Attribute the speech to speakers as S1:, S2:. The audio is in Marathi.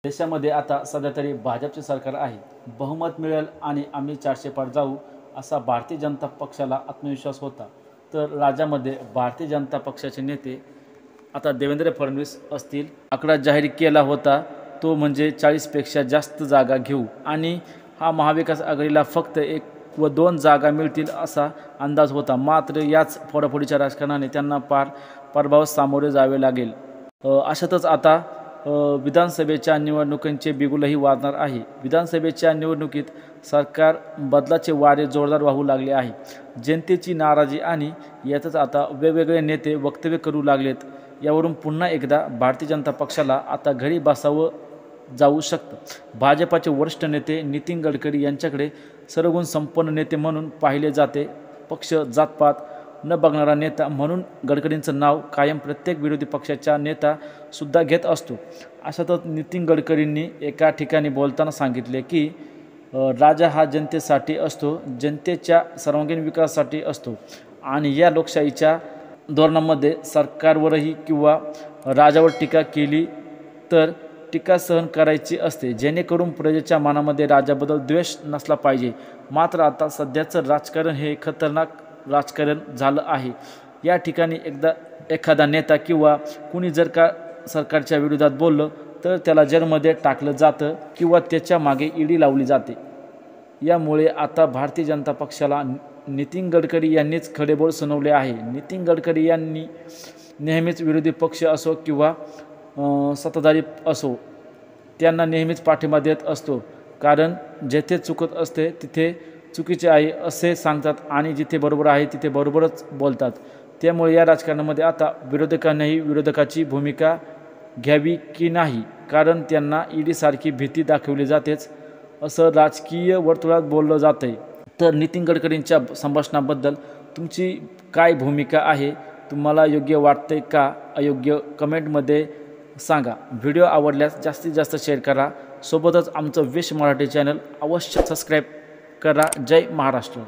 S1: देशामध्ये आता सध्या तरी भाजपचे सरकार आहे, बहुमत मिळेल आणि आम्ही 400 पार जाऊ असा भारतीय जनता पक्षाला आत्मविश्वास होता। तर राज्यामध्ये भारतीय जनता पक्षाचे नेते आता देवेंद्र फडणवीस असतील, आकडा जाहीर केला होता तो म्हणजे 40 पेक्षा जास्त जागा घेऊ आणि हा महाविकास आघाडीला फक्त 1 व 2 जागा मिळतील असा अंदाज होता। मात्र याच फोडाफोडीच्या राजकारणाने त्यांना पराभवास सामोरे जावे लागेल। अशातच आता विधानसभेच्या निवडणुकांचे बिगुलही वाजणार आहे। विधानसभेच्या निवडणुकीत सरकार बदलाचे वारे जोरदार वाहू लागले आहे। जनतेची नाराजी आणि यातच आता वेगवेगळे नेते वक्तव्य करू लागलेत। यावरून पुन्हा एकदा भारतीय जनता पक्षाला आता घरी बसावं जाऊ शकतं। भाजपाचे वरिष्ठ नेते नितीन गडकरी यांच्याकडे सर्वगुण संपन्न नेते म्हणून पाहिले जाते। पक्ष जातपात न बघणारा नेता म्हणून गडकरींचं नाव कायम प्रत्येक विरोधी पक्षाचा नेता सुद्धा घेत असतो। अशातच नितीन गडकरींनी एका ठिकाणी बोलताना सांगितले की राजा हा जनतेसाठी असतो, जनतेच्या सर्वांगीण विकासासाठी असतो आणि या लोकशाहीच्या धोरणामध्ये सरकारवरही किंवा राजावर टीका केली तर टीका सहन करायची असते, जेणेकरून प्रजेच्या मनामध्ये राजाबद्दल द्वेष नसला पाहिजे। मात्र आता सध्याचं राजकारण हे खतरनाक राजकारण झालं आहे। या ठिकाणी एखादा नेता किंवा कुणी जर का सरकारच्या विरोधात बोललं तर त्याला जेलमध्ये टाकलं जातं किंवा त्याच्या मागे ईडी लावली जाते। यामुळे आता भारतीय जनता पक्षाला नितीन गडकरी यांनीच खडेबोल सुनावले आहे। नितीन गडकरी यांनी नेहमीच विरोधी पक्ष असो किंवा सत्ताधारी असो त्यांना नेहमीच पाठिंबा देत असतो, कारण जेथे चुकत असते तिथे चुकीचे आहे असे सांगतात आणि जिथे बरोबर आहे तिथे बरोबरच बोलतात। त्यामुळे या राजकारणामध्ये आता विरोधकांनाही विरोधकाची भूमिका घ्यावी की नाही, कारण त्यांना ईडीसारखी भीती दाखवली जातेच असं राजकीय वर्तुळात बोललं जातंय। तर नितीन गडकरींच्या संभाषणाबद्दल तुमची काय भूमिका आहे? तुम्हाला योग्य वाटते का अयोग्य? कमेंटमध्ये सांगा। व्हिडिओ आवडल्यास जास्तीत जास्त शेअर करा, सोबतच आमचं विश मराठी चॅनल अवश्य सबस्क्राईब करा। जय महाराष्ट्र।